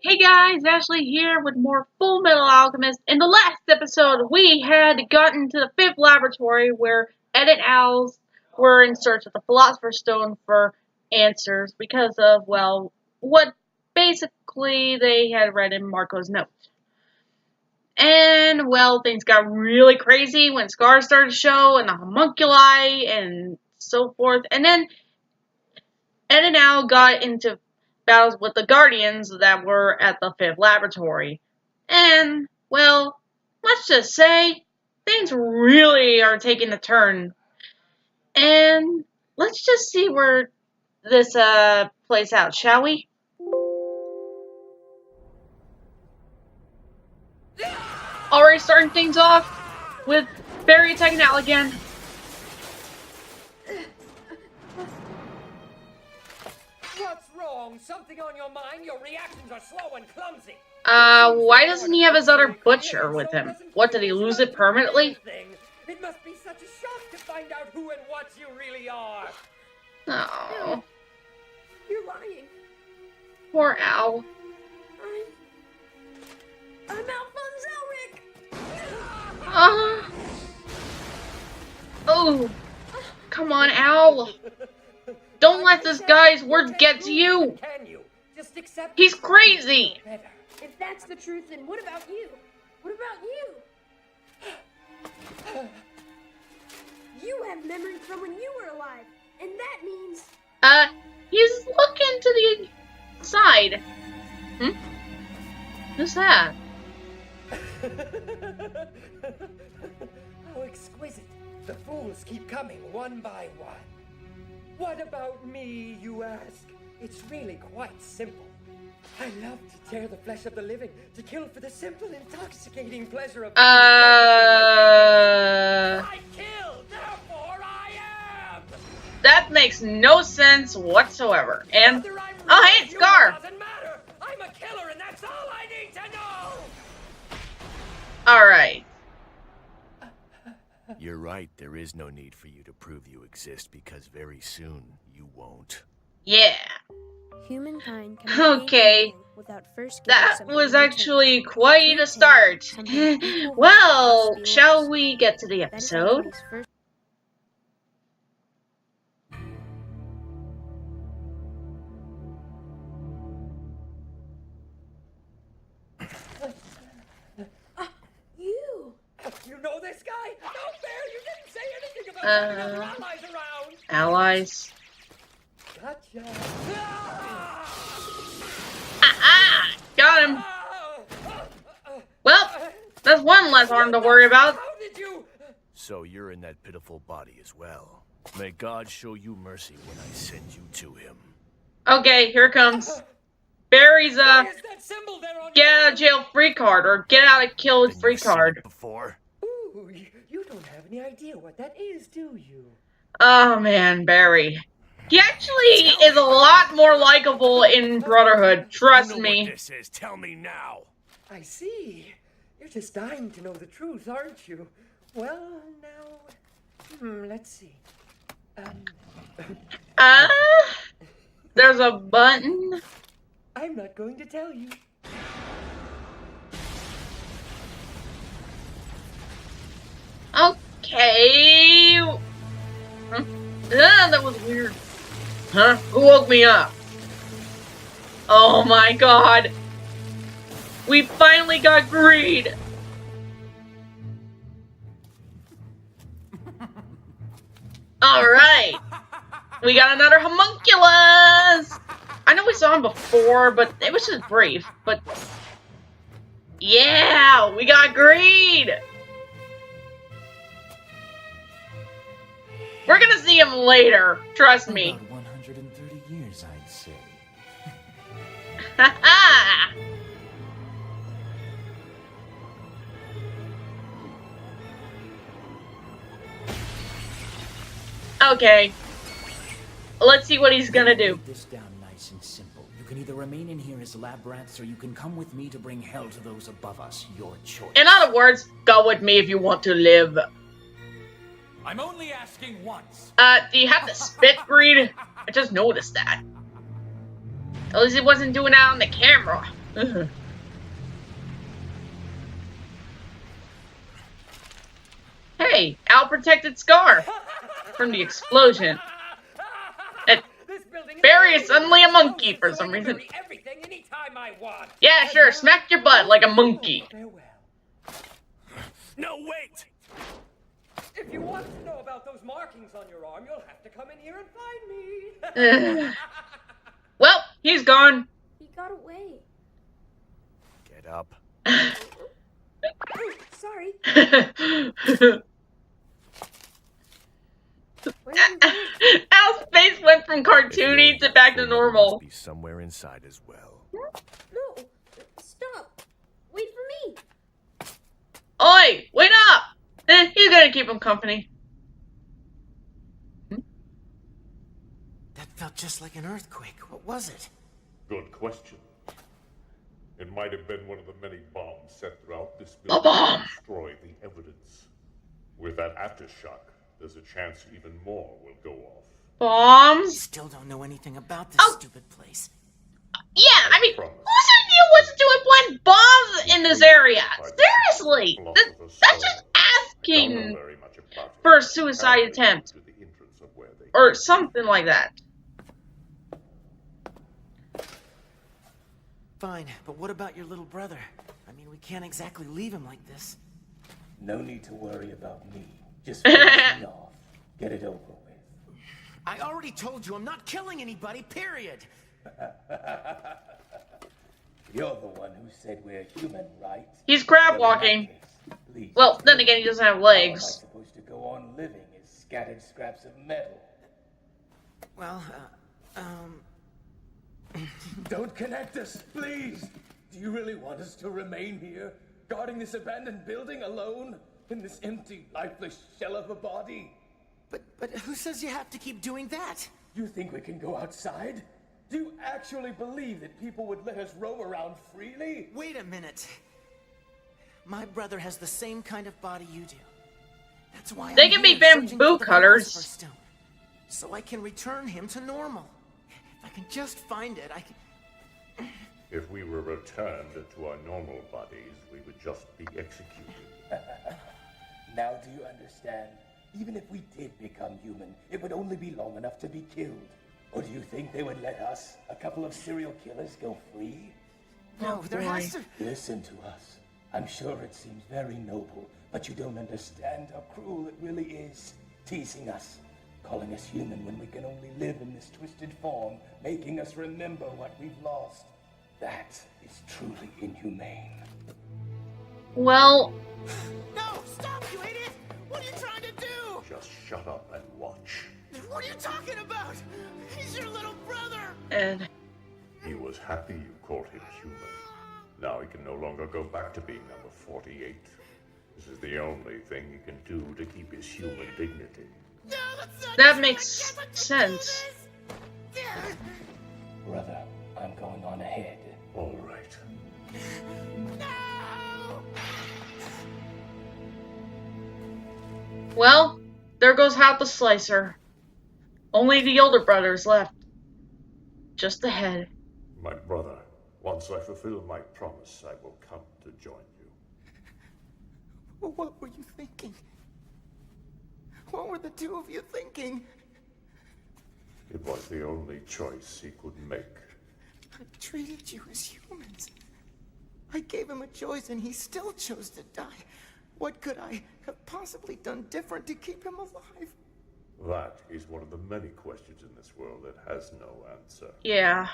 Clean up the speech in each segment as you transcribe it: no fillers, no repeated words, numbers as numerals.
Hey guys, Ashley here with more Full Metal Alchemist. In the last episode, we had gotten to the 5th laboratory where Ed and Owls were in search of the Philosopher's Stone for answers because of, well, what basically they had read in Marco's note. And, well, things got really crazy when scars started to show and the homunculi and so forth. And then Ed and Owl got into battles with the Guardians that were at the 5th laboratory. And, well, let's just say, things really are taking a turn. And let's just see where this plays out, shall we? Already starting things off with Barry attacking Al again. What's wrong? Something on your mind? Your reactions are slow and clumsy. Why doesn't he have his other butcher with him? What, did he lose it permanently? It must be such a shock to find out who and what you really are. Oh. You're lying. Poor Al. I'm Alfonso Rick. Oh. Come on, Al. Don't let this guy's words get to you. Can you? Just accept He's crazy. If that's the truth, then what about you? What about you? You have memories from when you were alive, and that means... He's looking to the side. Who's that? How exquisite. The fools keep coming one by one. What about me, you ask? It's really quite simple. I love to tear the flesh of the living, to kill for the simple, intoxicating pleasure of... I kill, therefore I am! That makes no sense whatsoever. And... oh, hey, it's Scar! Doesn't matter. I'm a killer, and that's all I need to know! Alright. You're right, there is no need for you to prove you exist, because very soon you won't. Yeah. Humankind Okay. That was actually quite a start. Well, shall we get to the episode? You know this guy? No fair! You didn't say anything about having other allies around! Allies. Gotcha! Got him! Well, that's one less arm to worry about. How did you... So you're in that pitiful body as well. May God show you mercy when I send you to him. Okay, here it comes. Barry's, Why is that symbol there on get your out of jail free card, or get out of kill Then free you've seen card. it before? Ooh, you don't have any idea what that is, do you? Oh man, Barry. He actually is a lot more likable in Brotherhood, trust You know me. what this is. Tell me now. I see. You're just dying to know the truth, aren't you? Well, now... let's see. There's a button. I'm not going to tell you. Okay. Huh? That was weird. Huh? Who woke me up? Oh my god. We finally got greed. Alright. We got another homunculus. I know we saw him before, but it was just brief. But yeah, we got greed. We're gonna see him later, trust me. About 130 years, I'd say. Haha! Okay. Let's see what he's gonna do. Break this down nice and simple. You can either remain in here as lab rats, or you can come with me to bring hell to those above us. Your choice. In other words, go with me if you want to live. I'm only asking once. Do you have to spit, Greed? I just noticed that. At least he wasn't doing that on the camera. Ugh. Hey, Al protected Scar from the explosion. And This building is Barry is amazing. suddenly a monkey for So some I can reason. bury everything anytime I want. Yeah, sure, smack your butt like a monkey. Farewell. No, wait! If you want to know about those markings on your arm, you'll have to come in here and find me. Ugh. Well, he's gone. He got away. Get up. Oh, sorry. Where are you going? Al's face went from If you're cartoony here, to back to Full Metal normal. Must be somewhere inside as well. No, stop. Wait for me. Oi, wait up! He's gonna keep him company. That felt just like an earthquake. What was it? Good question. It might have been one of the many bombs set throughout this A building bomb. to destroy the evidence. With that aftershock, there's a chance even more will go off. Bombs? Still don't know anything about this Oh. stupid place. Yeah, I mean, Promise. whose idea was to implant bombs in this area? Seriously, that's just Don't know asking very much about it. for a suicide Apparently attempt. to the entrance of where they Or something like that. Fine, but what about your little brother? I mean, we can't exactly leave him like this. No need to worry about me. Just finish me off. Get it over with. I already told you I'm not killing anybody, period. You're the one who said we're human, right? He's crab Well, in walking. that case, please Well, just then tell again, me, he doesn't have how am I legs. supposed to go on living as scattered scraps of metal? Well, Don't connect us, please! Do you really want us to remain here, guarding this abandoned building alone? In this empty, lifeless shell of a body? but who says you have to keep doing that? You think we can go outside? Do you actually believe that people would let us roam around freely? Wait a minute. My brother has the same kind of body you do. That's why They I'm can be here searching bamboo for the cutters. Philosopher's Stone, so I can return him to normal. If I can just find it, I can... If we were returned to our normal bodies, we would just be executed. Now do you understand? Even if we did become human, it would only be long enough to be killed. Or do you think they would let us, a couple of serial killers, go free? No, there has to... Listen to us. I'm sure it seems very noble, but you don't understand how cruel it really is. Teasing us, calling us human when we can only live in this twisted form, making us remember what we've lost. That is truly inhumane. Well, No, stop, you idiot! What are you trying to do? Just shut up and watch. What are you talking about? He's your little brother! Ed. He was happy you called him human. Now he can no longer go back to being number 48. This is the only thing he can do to keep his human dignity. No, that's not That true. makes I can't sense. do this. Brother, I'm going on ahead. All right. No! Well, there goes Hal the Slicer. Only the older brother's left. Just ahead. My brother, once I fulfill my promise, I will come to join you. Well, what were you thinking? What were the two of you thinking? It was the only choice he could make. I treated you as humans. I gave him a choice and he still chose to die. What could I have possibly done different to keep him alive? That is one of the many questions in this world that has no answer. Yeah.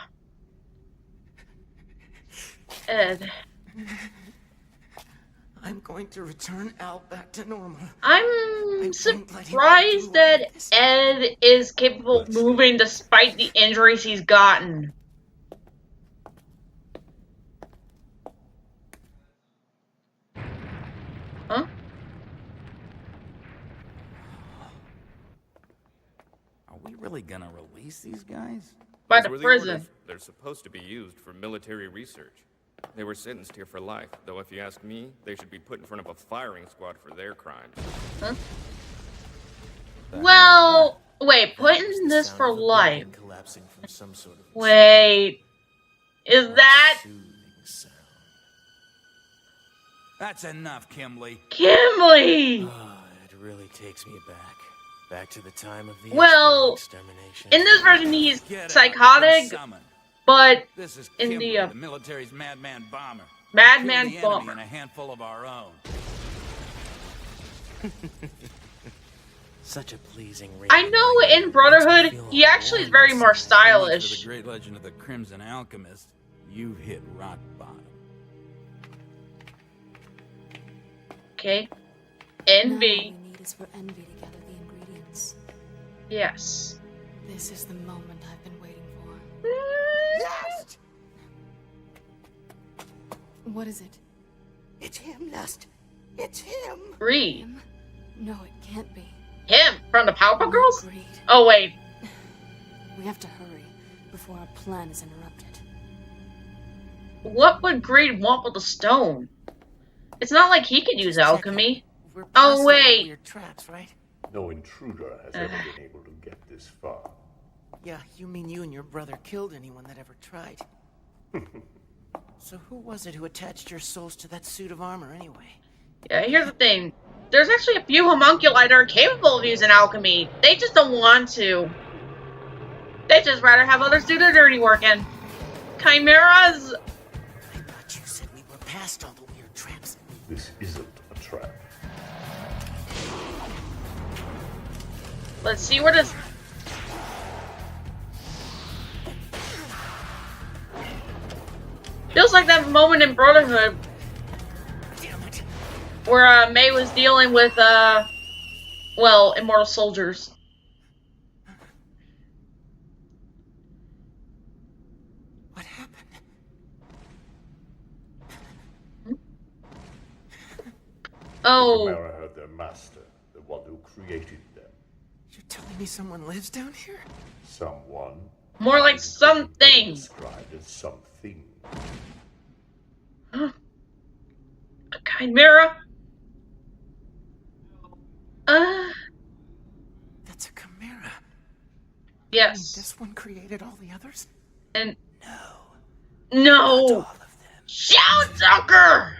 Ed. I'm going to return Al back to normal. I'm surprised that Ed is capable of moving despite the injuries he's gotten. Huh? Are we really gonna release these guys? By Those the were prison. orders. They're supposed to be used for military research. They were sentenced here for life, though if you ask me, they should be put in front of a firing squad for their crimes. Huh? Well, wait, putting this for life. Collapsing from some sort of Wait. Is that sound. That's enough, Kimberly. Kimberly! Ah, it really takes me back. Back to the time of the Well, extermination. in this version he's Get out. psychotic, You've been summoned. but This is in Kimberly, the the military's madman bomber. Madman We killed the enemy bomber. and a handful of our own. Such a pleasing ring. I know in Brotherhood he actually is very more So much for stylish. the great legend of the Crimson Alchemist. You've hit rock bottom. Okay. Now all Envy. we need is for Envy to gather the ingredients. Yes. This is the moment I've been waiting for. Yes! What is it? It's him, Lust. It's him. Greed. Him? No, it can't be. Him from the Powerpuff Girls? Greed. Oh wait. We have to hurry before our plan is interrupted. What would Greed want with the stone? It's not like he could use alchemy. We're past Oh all the wait. weird traps, right? No intruder has ever been able to get this far. Yeah, you mean you and your brother killed anyone that ever tried. So who was it who attached your souls to that suit of armor anyway? Yeah, here's the thing. There's actually a few homunculi that are capable of using alchemy. They just don't want to. They just rather have others do their dirty work, and chimeras. I thought you said we were past all the weird traps. This isn't a trap. Let's see where this. Feels like that moment in Brotherhood Damn it. where May was dealing with well, immortal soldiers. What happened? Oh, Chimera heard their master, the one who created them. You're telling me someone lives down here? Someone. more like something. Described as something. A chimera. That's a chimera. Yes. This one created all the others? And Not no. all of them. Shout, Tucker!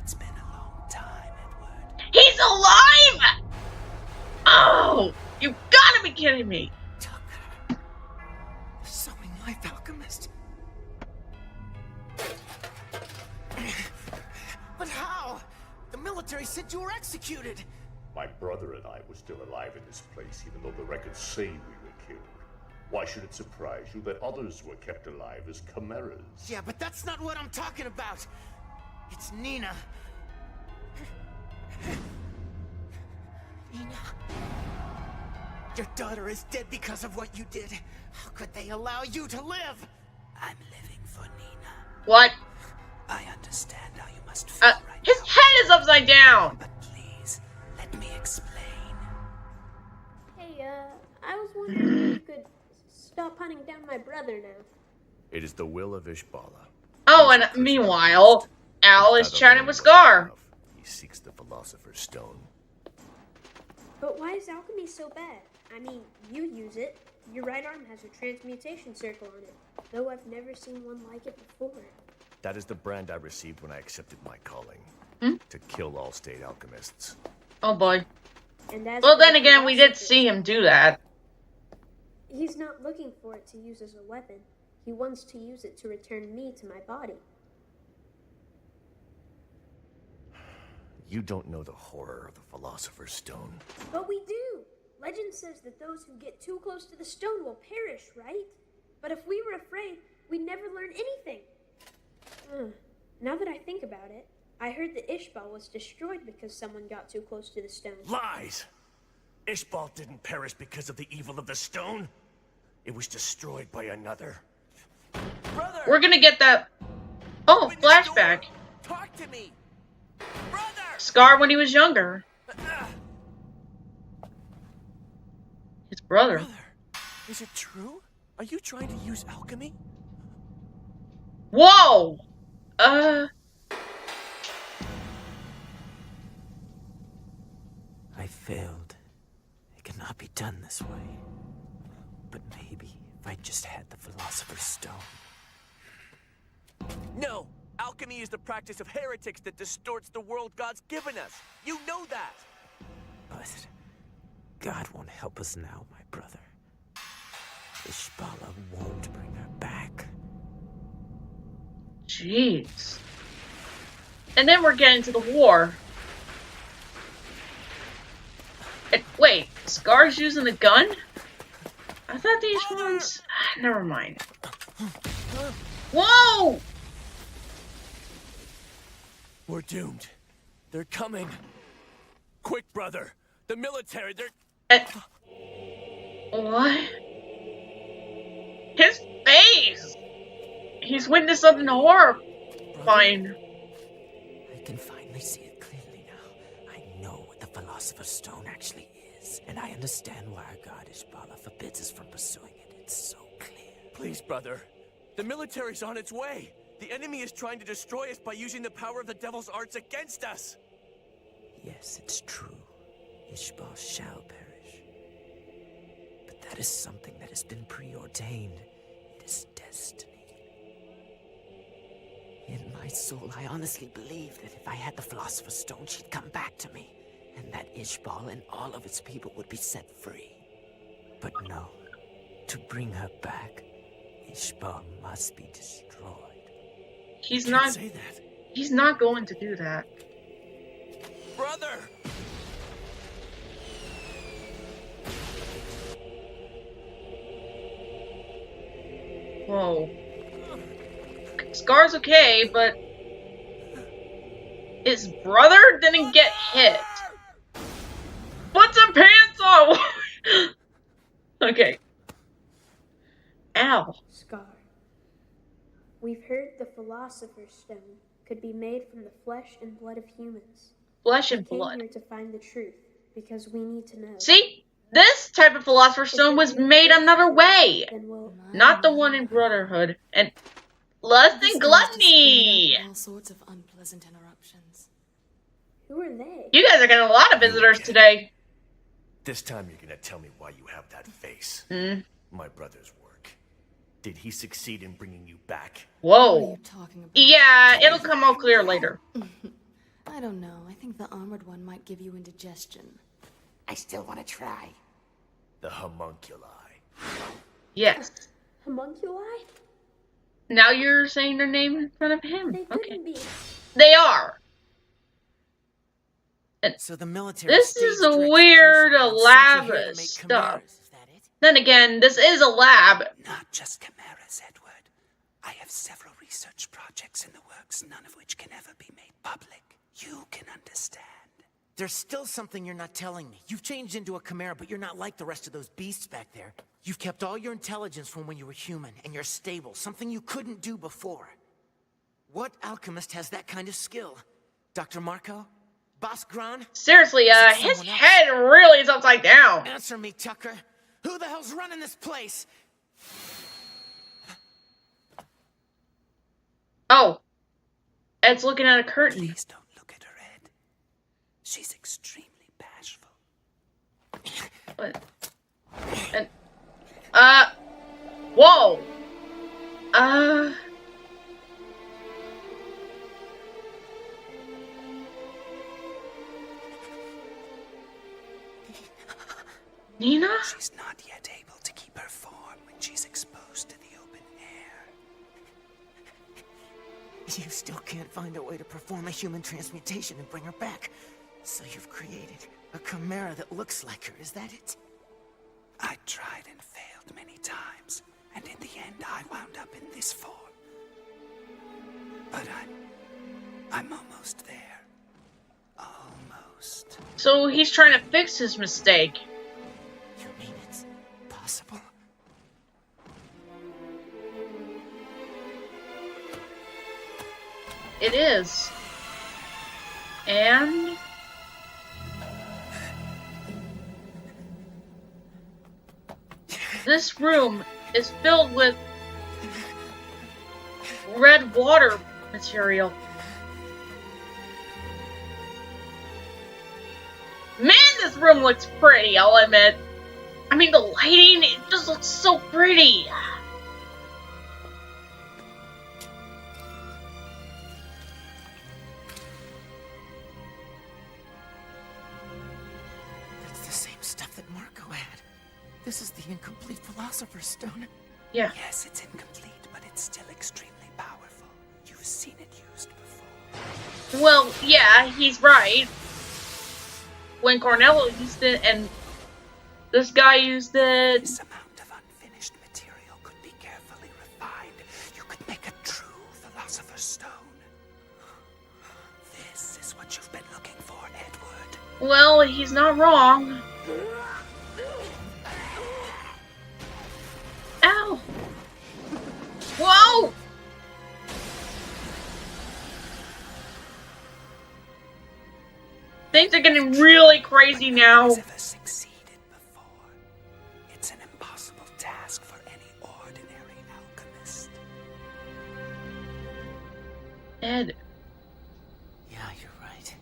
It's been a long time, Edward. He's alive! Oh, you gotta be kidding me. Tucker. The sewing life alchemist. But how? The military said you were executed. My brother and I were still alive in this place, even though the records say we were killed. Why should it surprise you that others were kept alive as chimeras? Yeah, but that's not what I'm talking about. It's Nina. Nina. Your daughter is dead because of what you did. How could they allow you to live? I'm living for Nina. What? I understand how you must feel right His now. head is upside down. But please, let me explain. Hey, I was wondering if you could stop hunting down my brother now. It is the will of Ishbala. Oh, and meanwhile, Al is chatting with Scar. He seeks the Philosopher's Stone. But why is alchemy so bad? I mean, you use it. Your right arm has a transmutation circle on it, though I've never seen one like it before. That is the brand I received when I accepted my calling. To kill all state alchemists. Oh boy. And as Well, for then the again, we did philosopher, see him do that. He's not looking for it to use as a weapon. He wants to use it to return me to my body. You don't know the horror of the Philosopher's Stone. But we do! Legend says that those who get too close to the stone will perish, right? But if we were afraid, we'd never learn anything. Now that I think about it, I heard that Ishbal was destroyed because someone got too close to the stone. Lies! Ishbal didn't perish because of the evil of the stone. It was destroyed by another. Brother! We're gonna get that. Oh, flashback. Talk to me! Brother! Scar when he was younger. His brother. Brother, is it true? Are you trying to use alchemy? Whoa! I failed. It cannot be done this way. But maybe if I just had the Philosopher's Stone. No! Alchemy is the practice of heretics that distorts the world God's given us. You know that! But God won't help us now, my brother. Ishbala won't bring her back. Jeez. And then we're getting to the war. And, wait, Scar's using a gun? I thought these ones... Never mind. Whoa! We're doomed. They're coming. Quick, brother. The military, they're... What? His face! He's witnessed something horrifying. I can finally see it clearly now. I know what the Philosopher's Stone actually is, and I understand why our god Ishbala forbids us from pursuing it. It's so clear. Please, brother. The military's on its way. The enemy is trying to destroy us by using the power of the devil's arts against us. Yes, it's true. Ishbal shall perish. But that is something that has been preordained. It is destiny. In my soul, I honestly believe that if I had the Philosopher's Stone, she'd come back to me, and that Ishbal and all of its people would be set free. But no, to bring her back, Ishbal must be destroyed. He's not. Say that. He's not going to do that. Brother! Whoa. Scar's okay, but his brother didn't get hit. Put some pants on! Okay. Ow. Scar. We've heard the Philosopher's Stone could be made from the flesh and blood of humans. Flesh and We came blood. here to find the truth, because we need to know. See? This type of Philosopher's Stone was made another way. Then we'll... Not the one in Brotherhood. And lust and gluttony! All sorts of unpleasant interruptions. Who are they? You guys are getting a lot of visitors today. This time you're gonna tell me why you have that face. My brother's work. Did he succeed in bringing you back? Whoa. What are you talking about? Yeah, it'll come all clear later. I don't know. I think the armored one might give you indigestion. I still want to try. The homunculi. Yes. Homunculi? Now you're saying their name in front of him. They Okay. couldn't be. They are. So the military. This is a weird lab stuff. Is that it? Then again, this is a lab. Not just chimeras, Edward. I have several research projects in the works, none of which can ever be made public. You can understand. There's still something you're not telling me. You've changed into a chimera, but you're not like the rest of those beasts back there. You've kept all your intelligence from when you were human, and you're stable, something you couldn't do before. What alchemist has that kind of skill? Dr. Marco? Boss Gran? Seriously, his head really is upside down. Answer me, Tucker. Who the hell's running this place? Oh. Ed's looking at a curtain. Please don't look at her, Ed. She's extremely bashful. What? And, whoa. Nina? She's not yet able to keep her form when she's exposed to the open air. You still can't find a way to perform a human transmutation and bring her back. So you've created a chimera that looks like her, is that it? I tried and failed many times, and in the end I wound up in this form. But I'm almost there. Almost. So he's trying to fix his mistake. You mean it's possible? It is. And... this room is filled with red water material. Man, this room looks pretty, I'll admit. I mean, the lighting, it just looks so pretty. This is the incomplete Philosopher's Stone. Yeah. Yes, it's incomplete, but it's still extremely powerful. You've seen it used before. Well, yeah, he's right. When Cornello used it and this guy used it. This amount of unfinished material could be carefully refined. You could make a true Philosopher's Stone. This is what you've been looking for, Edward. Well, he's not wrong. Ow! Whoa! Things are getting really crazy now. Has ever succeeded before. It's an impossible task for any ordinary alchemist. Ed. Yeah, you're right.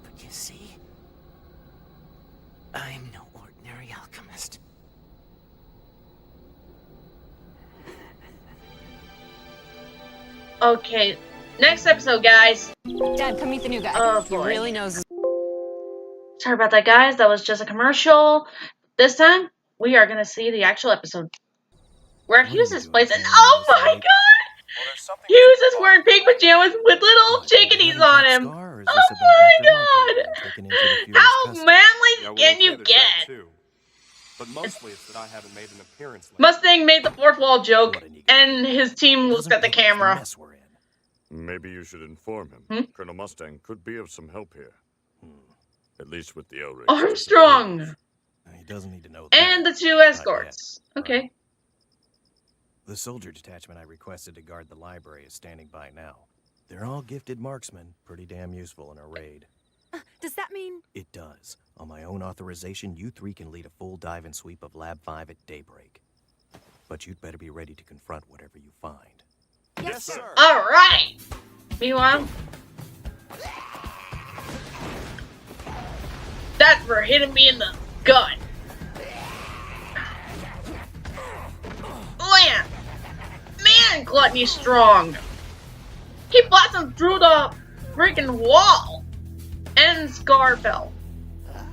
But you see, I'm no ordinary alchemist. Okay, next episode, guys. Dad, come meet the new guy. Oh, He boy. really knows. Sorry about that, guys. That was just a commercial. This time, we are gonna see the actual episode. We're at Hughes' place, and oh my god! Hughes is wearing pink pajamas with little chickadees on him. Oh my god! How manly can you get? But mostly it's that I haven't made an appearance lately. Mustang made the fourth wall joke, and his team looked at the camera. Maybe you should inform him. Colonel Mustang could be of some help here. At least with the Elric. Armstrong! He doesn't need to know that. And the two escorts. Okay. The soldier detachment I requested to guard the library is standing by now. They're all gifted marksmen, pretty damn useful in a raid. Does that mean? It does. On my own authorization, you three can lead a full dive and sweep of Lab 5 at daybreak. But you'd better be ready to confront whatever you find. Yes, sir. Alright! Meanwhile, that's for hitting me in the gut. Man! Man, Gluttony's strong! He blossomed through the freaking wall! And Scar fell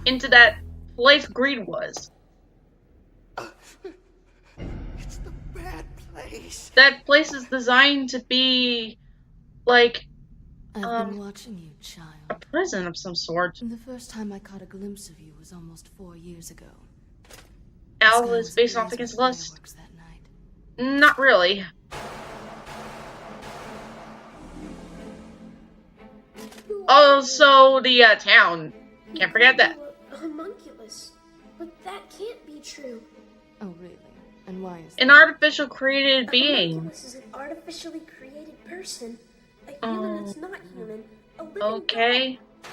into that place Greed was. It's the bad place. That place is designed to be like I've been watching you, child. a prison of some sort. And the first time I caught a glimpse of you was almost 4 years ago. Al was based off against Lust. Not really. Oh, so the town. Can't forget that. A homunculus. But that can't be true. Oh, really? And why is An that? artificial created A being. homunculus is an artificially created person. A human that's not human. A living Okay. God.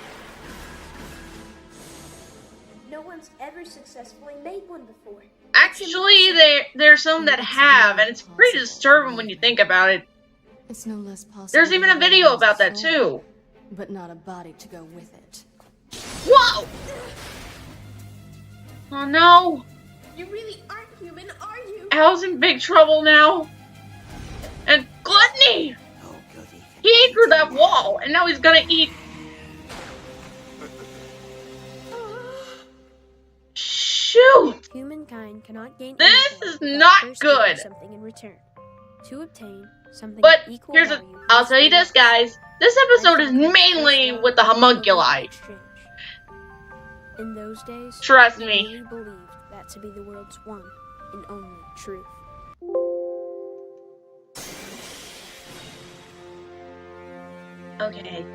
No one's ever successfully made one before. Actually, there's some that have, and it's pretty disturbing when you think about it. It's no less possible. There's even a than video has about a that soul, too. But not a body to go with it. Whoa! Oh no! You really aren't human, are you? Al's in big trouble now. And Gluttony! He ate through that wall, and now he's gonna eat. Shoot! Humankind cannot gain This anything is without not first giving good. something in return. To obtain something But of equal here's a. value, I'll tell you this, guys. This episode is mainly with the homunculi. exchange. In those days, Trust they me. really believed that to be the world's one and only truth. Okay.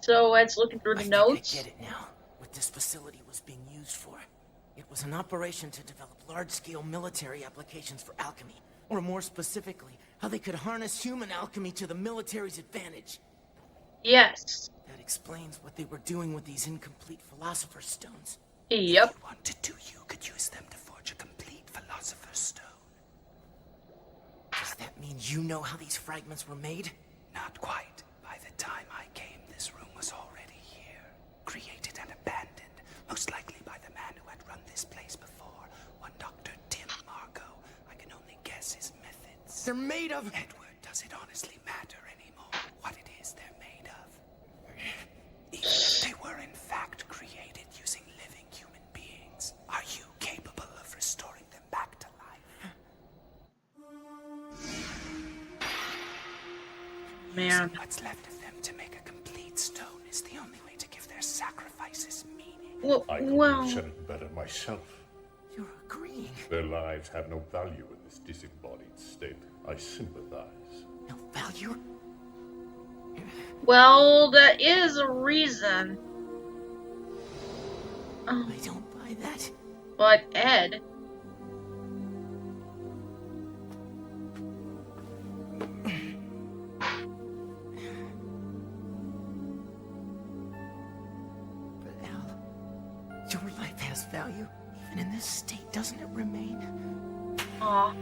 So Ed's looking through the notes. I get it now. What this facility was being used for. It was an operation to develop large-scale military applications for alchemy. Or more specifically, how they could harness human alchemy to the military's advantage. Yes. That explains what they were doing with these incomplete Philosopher's Stones. Yep. If you wanted to, you could use them to forge a complete Philosopher's Stone. Does that mean you know how these fragments were made? Not quite. By the time I came, this room was already here. Created and abandoned, most likely by the man who had run this place before. One Dr. Tim Marco. I can only guess his methods. They're made of... Edward, does it honestly matter anymore what it is they're made of? Even if they were in fact created man. What's left of them to make a complete stone is the only way to give their sacrifices meaning. Well, I couldn't have said it better myself. You're agreeing. Their lives have no value in this disembodied state. I sympathize. No value? Well, that is a reason. Oh. I don't buy that. But Ed. But Al, your life has value. Even in this state, doesn't it remain? Aw,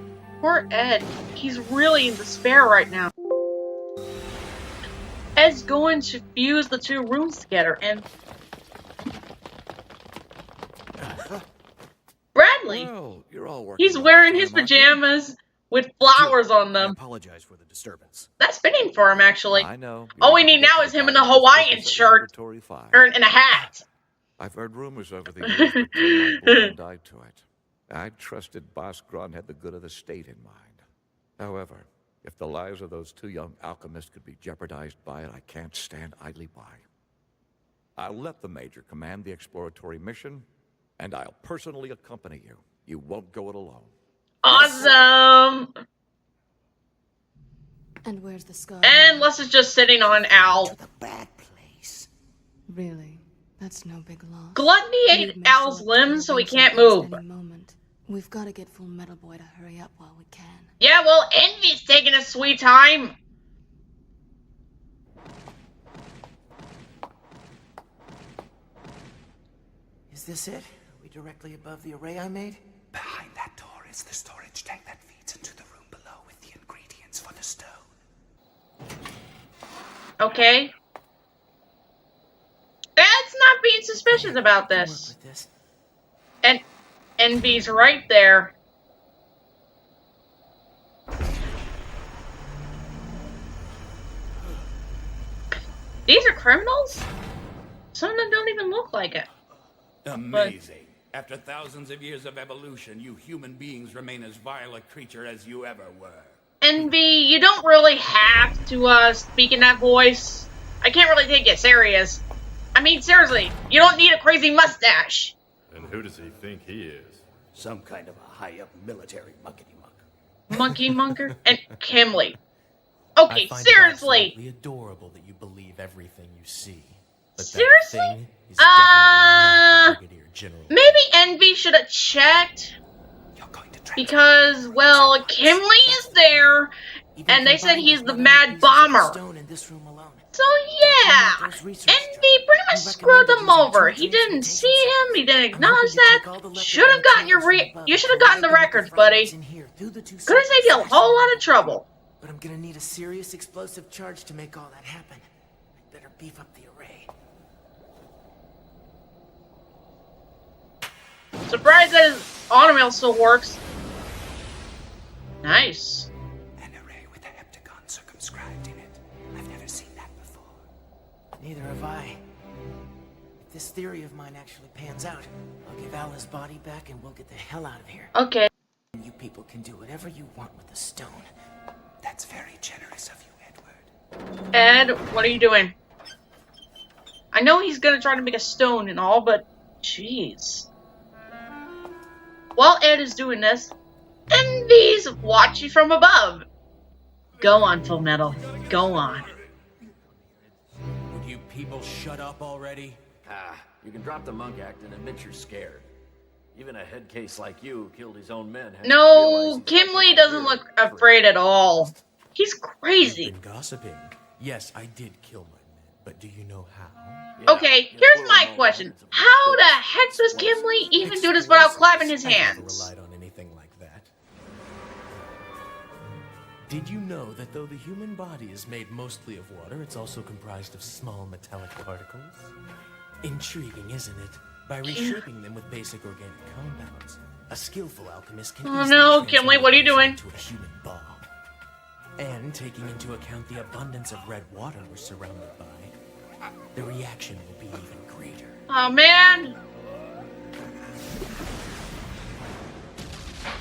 poor Ed. He's really in despair right now. Ed's going to fuse the two rooms together, and Bradley, Well, you're all working he's wearing his overtime, aren't you? pajamas with flowers on I them. apologize for the disturbance. That's fitting for him, actually. I know. All we need now is him in a Hawaiian shirt or in a hat. I've heard rumors over the years, but till my blind eye to it. I trusted Boss Grun had the good of the state in mind. However, if the lives of those two young alchemists could be jeopardized by it, I can't stand idly by. I'll let the Major command the exploratory mission, and I'll personally accompany you. You won't go it alone. Awesome! And where's the scar? And Les is just sitting on Al. To the bad place. Really? That's no big loss. Gluttony ate Al's limbs, so he can't move. Any moment. We've got to get Full Metal Boy to hurry up while we can. Yeah, well, Envy's taking a sweet time. Is this it? Are we directly above the array I made? Behind that door is the storage tank that feeds into the room below with the ingredients for the stone. Okay. That's not being suspicious about this. And Envy's right there. These are criminals? Some of them don't even look like it. Amazing. After thousands of years of evolution, you human beings remain as vile a creature as you ever were. Envy, you don't really have to speak in that voice. I can't really take it serious. I mean, seriously, you don't need a crazy mustache. And who does he think he is? Some kind of a high-up military muckety-muck. Monkey Munker and Kimley. Okay, I find seriously. It absolutely adorable that you believe everything you see. But Seriously? that thing is definitely not the Brigadier General. Maybe Envy should have checked. Because, well, Kimley is there, and they said he's the Mad Bomber. So yeah, Envy pretty much screwed them over. He didn't see him, he didn't acknowledge that. Should have gotten you should have gotten the records, buddy. Could have saved you a whole lot of trouble. But I'm gonna need a serious explosive charge to make all that happen. I better beef up the array. Surprised that his automail still works. Nice. An array with a heptagon circumscribed in it. I've never seen that before. Neither have I. If this theory of mine actually pans out, I'll give Al his body back and we'll get the hell out of here. Okay. You people can do whatever you want with the stone. That's very generous of you, Edward. Ed, what are you doing? I know he's gonna try to make a stone and all, but jeez. While Ed is doing this, Envy's watching from above. Go on, Full Metal. Go on. Would you people shut up already? Ah, you can drop the monk act and admit you're scared. Even a head case like you who killed his own men. No, Kimley doesn't look afraid at all. He's crazy. You've been gossiping. Yes, I did kill my men, but do you know how? Okay, here's my question. How the heck does Kimley even do this without clapping his hands? I never relied on anything like that. Did you know that though the human body is made mostly of water, it's also comprised of small metallic particles? Intriguing, isn't it? By reshaping them with basic organic compounds, a skillful alchemist can Oh no, Kimley, what are you doing? to a human bomb. And taking into account the abundance of red water we're surrounded by, the reaction will be even greater. Oh man!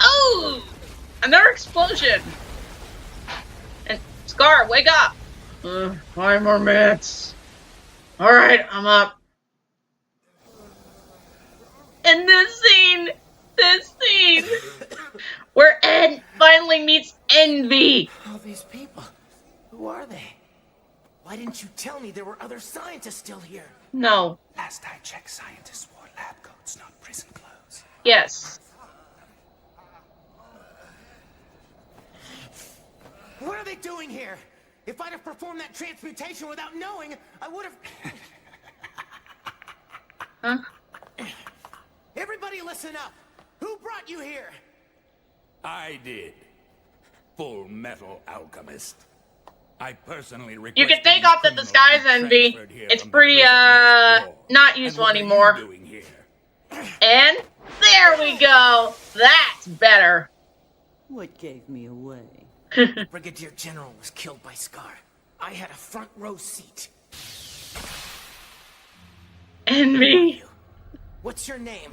Oh! Another explosion! And Scar, wake up! 5 more minutes. Alright, I'm up. And this scene, where Ed finally meets Envy. All these people, who are they? Why didn't you tell me there were other scientists still here? No. Last I checked, scientists wore lab coats, not prison clothes. Yes. What are they doing here? If I'd have performed that transmutation without knowing, I would have... Huh? Everybody listen up! Who brought you here? I did. Full Metal Alchemist. I personally requested You can take off the disguise, Envy. It's pretty, not useful anymore. And there we go. That's better. What gave me away? Brigadier General was killed by Scar. I had a front row seat. Envy. What's your name?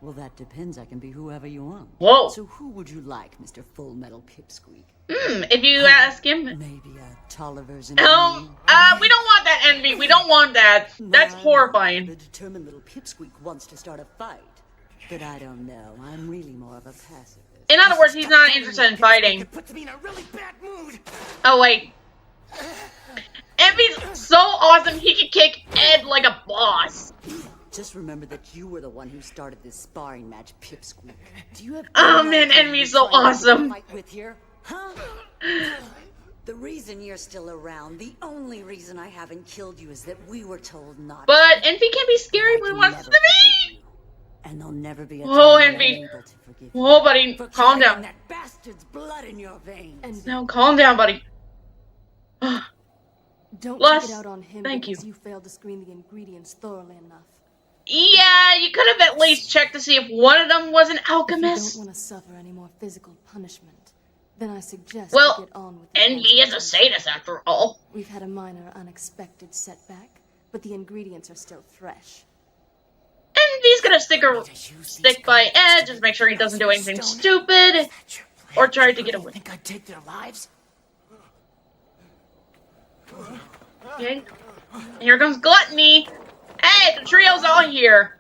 Well, that depends. I can be whoever you want. Whoa. So who would you like, Mr. Full Metal Pipsqueak? If you ask him. Maybe a taller version we don't want that, Envy. We don't want that. That's horrifying. The determined little Pipsqueak wants to start a fight. But I don't know. I'm really more of a pacifist. In other words, he's not interested in fighting. Oh, wait. Envy's so awesome, he can kick Ed like a boss. Just remember that you were the one who started this sparring match, Pipsqueak. Do you have oh man, Envy's so awesome. Fight with here? Huh? The reason you're still around, the only reason I haven't killed you is that we were told not but to. Envy can be scary when he wants to be. And there'll never be a oh, time Envy. able to forgive Oh, buddy, calm down. That bastard's blood in your veins. No, calm down, buddy. Don't Les, take it out on him thank because you failed to screen the ingredients thoroughly enough. Yeah, you could have at least checked to see if one of them was an alchemist. If you don't want to suffer any more physical punishment, then I suggest well, you get on with Envy is a sadist after all. We've had a minor unexpected setback, but the ingredients are still fresh. Envy's gonna stick by Ed, just make sure he doesn't do anything stupid or try to get away. Think I'd take their lives? Okay. Here comes Gluttony. Hey, the trio's all here.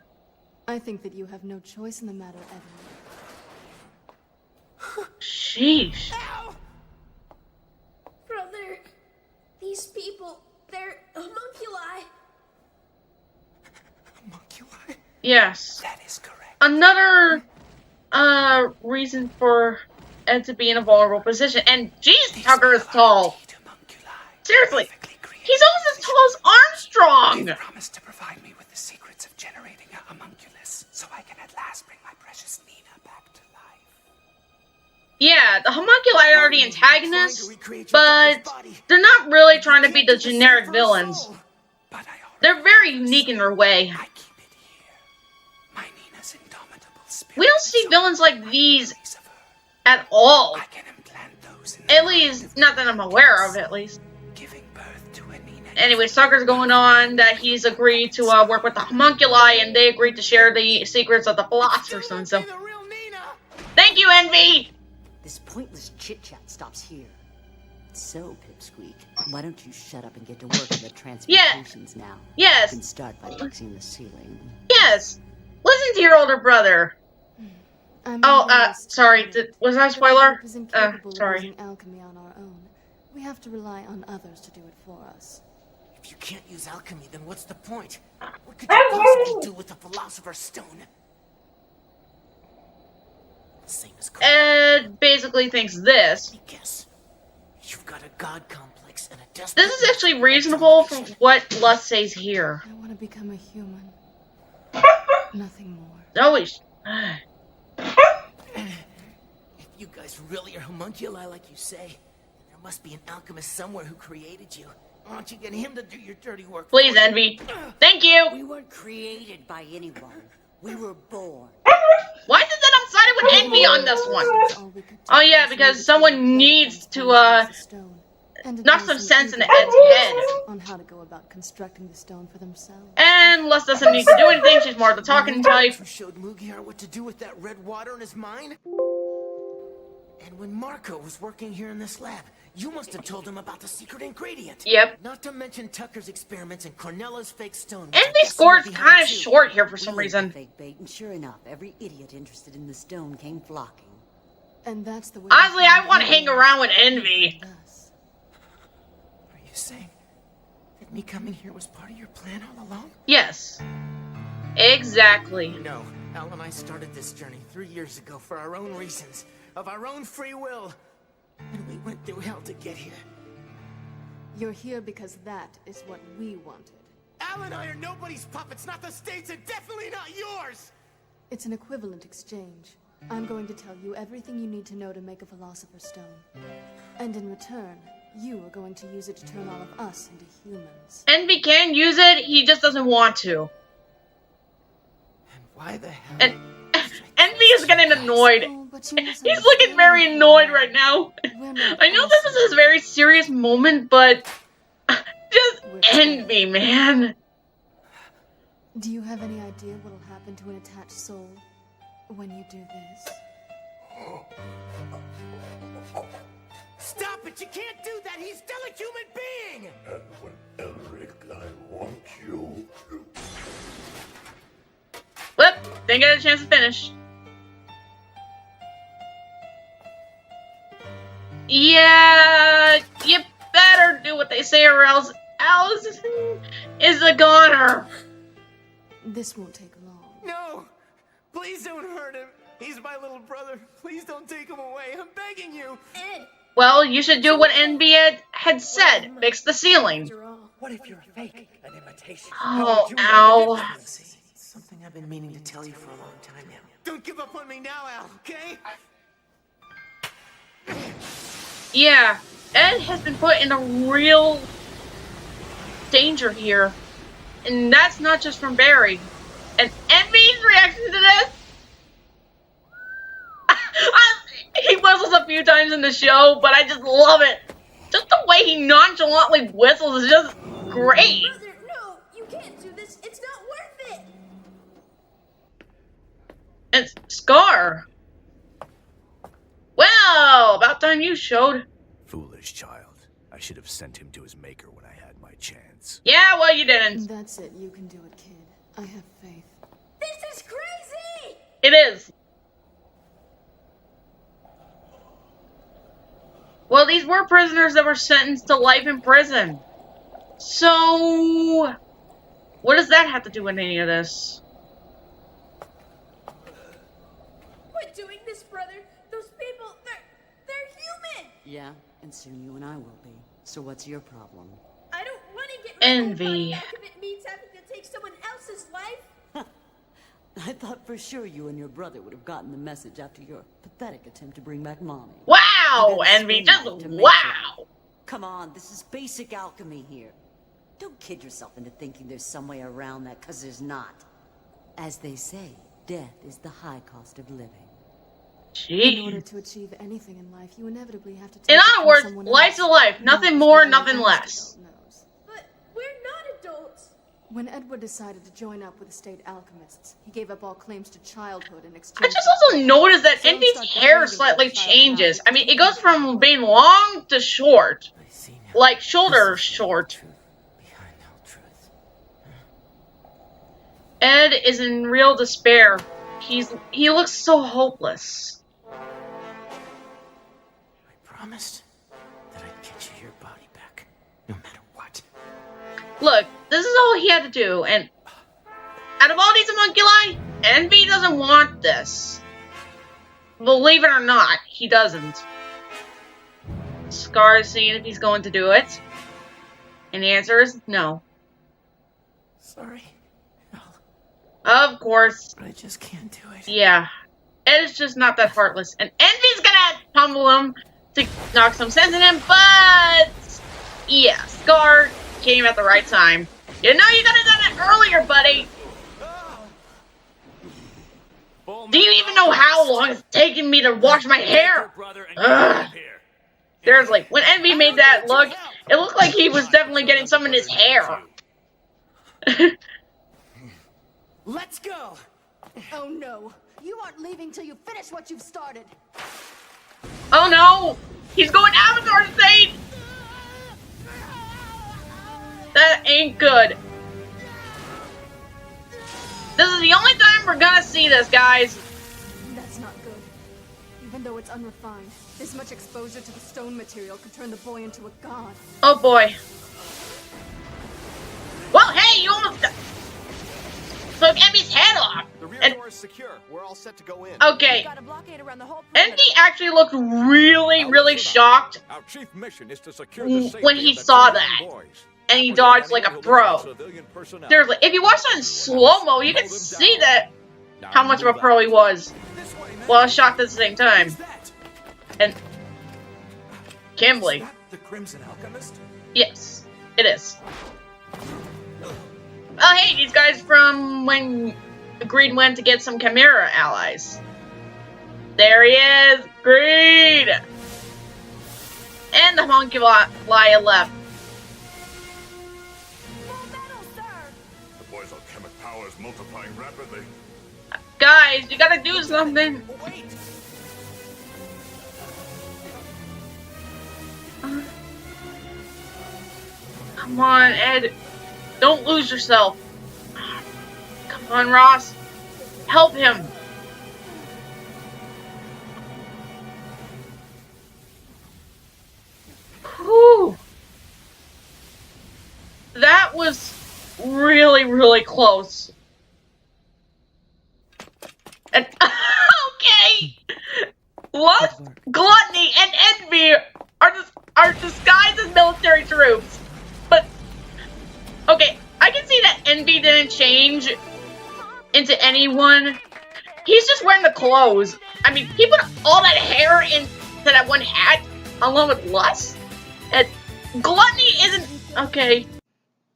I think that you have no choice in the matter, Evan. Sheesh. Ow! Brother, these people, they're homunculi. Homunculi? Yes. That is correct. Another reason for Ed to be in a vulnerable position. And jeez, Tucker is tall. Seriously. He's almost as tall as Armstrong! You've promised to provide me with the secrets of generating a homunculus, so I can at last bring my precious Nina back to life. Yeah, the homunculi are the antagonists, but they're not really trying to be the generic villains. They're very unique in their way. We don't see villains like these at all. At least, not that I'm aware of, at least. Anyway, Tucker's going on that he's agreed to work with the homunculi, and they agreed to share the secrets of the Philosopher's Stone. So, thank you, Envy. This pointless chit-chat stops here. So, Pipsqueak, why don't you shut up and get to work on the transmutations now? Yes. You can start by fixing the ceiling. Yes. Listen to your older brother. Sorry. Was that a spoiler? Sorry. Alchemy on our own. We have to rely on others to do it for us. If you can't use alchemy, then what's the point? What could you possibly do with the Philosopher's Stone? Same as Ed basically thinks this. Guess. You've got a god complex and a this is actually reasonable for what Lust says here. I want to become a human. Nothing more. Always. If you guys really are homunculi like you say, there must be an alchemist somewhere who created you. Why don't you get him to do your dirty work? Please, Envy. Thank you. We weren't created by anyone. We were born. Why is it that I'm siding with Envy on this one? Oh yeah, because someone needs to knock some sense into Ed's head. On how to go about constructing the stone for themselves. And Les doesn't need to do anything. She's more the talking type. Who showed Mugiar what to do with that red water in his mine? And when Marco was working here in this lab, you must have told him about the secret ingredient. Yep. Not to mention Tucker's experiments and Cornella's fake stone. Envy score's kind of short here for some reason. Fake bait, and sure enough, every idiot interested in the stone came flocking. And that's the way. Honestly, I want to hang around with Envy. Are you saying that me coming here was part of your plan all along? Yes. Exactly. No, Al and I started this journey 3 years ago for our own reasons, of our own free will. And we went through hell to get here. You're here because that is what we wanted. Al and I are nobody's puppets, not the state's, and definitely not yours! It's an equivalent exchange. I'm going to tell you everything you need to know to make a Philosopher's Stone. And in return, you are going to use it to turn all of us into humans. Envy can use it, he just doesn't want to. And why the hell? And Envy is getting annoyed. He's looking very annoyed right now. I know this is a very serious moment, but just Envy, man. Do you have any idea what'll happen to an attached soul when you do this? Stop it! You can't do that! He's still a human being! And when Elric, I want you. Whoop! Didn't get a chance to finish. Yeah, you better do what they say or else Allison is a goner. This won't take long. No! Please don't hurt him! He's my little brother. Please don't take him away. I'm begging you. Ed! Well, you should do what NB had said. Fix the ceiling. What if you're a fake, an imitation? Oh, ow. See, it's something I've been meaning to tell you for a long time now. Don't give up on me now, Al, okay? Yeah, Ed has been put in a real danger here. And that's not just from Barry. And Envy's reaction to this? He whistles a few times in the show, but I just love it. Just the way he nonchalantly whistles is just great. Brother, no, you can't do this. It's not worth it. And Scar. Well, about time you showed. Foolish child. I should have sent him to his maker when I had my chance. Yeah, well, you didn't. That's it. You can do it, kid. I have faith. This is crazy! It is. Well, these were prisoners that were sentenced to life in prison. So, what does that have to do with any of this? Quit doing this, brother. Those people, they're human. Yeah, and soon you and I will be. So what's your problem? I don't want to get Envy. back if it means having to take someone else's life. I thought for sure you and your brother would have gotten the message after your pathetic attempt to bring back Mommy. Wow, Envy, just wow! Come on, this is basic alchemy here. Don't kid yourself into thinking there's some way around that, because there's not. As they say, death is the high cost of living. Jeez. In order to achieve anything in life, you inevitably have to take In it other from words, someone life's a else. life. Nothing more, nothing less. But we're not adults. When Edward decided to join up with the state alchemists, he gave up all claims to childhood in I exchange. just also noticed that Envy's hair slightly changes. I mean, it goes from being long to short. Like, shoulder short. Ed is in real despair. He looks so hopeless. I promised that I'd get you your body back, no matter what. Look, this is all he had to do, and out of all these homunculi, Envy doesn't want this. Believe it or not, he doesn't. Scar is seeing if he's going to do it. And the answer is no. Sorry. Of course. But I just can't do it. Yeah. Ed is just not that heartless. And Envy's gonna tumble him to knock some sense in him, but yeah, Scar came at the right time. You know you could have done it earlier, buddy. Do you even know how long it's taken me to wash my hair? Ugh. Seriously, when Envy made that look, it looked like he was definitely getting some in his hair. Let's go! Oh no, you aren't leaving till you finish what you've started. Oh no! He's going Avatar state! That ain't good. This is the only time we're gonna see this, guys. That's not good. Even though it's unrefined, this much exposure to the stone material could turn the boy into a god. Oh boy. Well, hey, you almost took Emmy's head off. The rear door is secure. We're all set to go in. Okay. We've got a blockade around the whole Emmy actually looked really shocked Our chief mission is to secure when he saw that. And he dodged like a pro. Seriously, if you watch that in slow-mo, you can see that how much of a pro he was. Well, I was shocked at the same time. And Kimberly. The Crimson Alchemist? Yes, it is. Oh, hey, these guys from when Greed went to get some Chimera allies. There he is, Greed! And the homunculi left. The boy's alchemic power is multiplying rapidly. Guys, you gotta do something. Wait. Come on, Ed. Don't lose yourself. Come on, Ross. Help him. Whew. That was really close. And okay. Lust, gluttony, and envy are disguised as military troops. But okay, I can see that envy didn't change into anyone. He's just wearing the clothes. I mean, he put all that hair into that one hat along with lust. And gluttony isn't okay.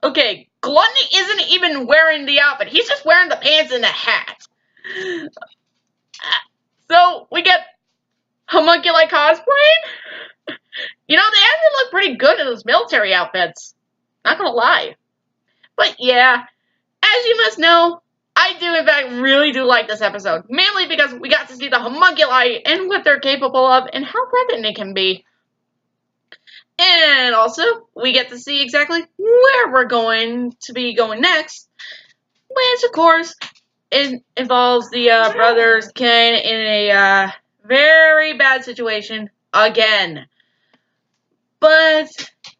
Okay, gluttony isn't even wearing the outfit. He's just wearing the pants and the hat. So we get homunculi cosplaying. You know, they actually look pretty good in those military outfits. Not gonna lie. But yeah, as you must know, I do in fact really do like this episode. Mainly because we got to see the homunculi and what they're capable of and how threatening they can be. And also, we get to see exactly where we're going to be going next. Which, of course, involves the brothers Kane in a very bad situation again. But,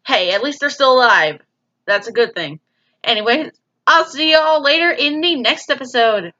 hey, at least they're still alive. That's a good thing. Anyway, I'll see y'all later in the next episode.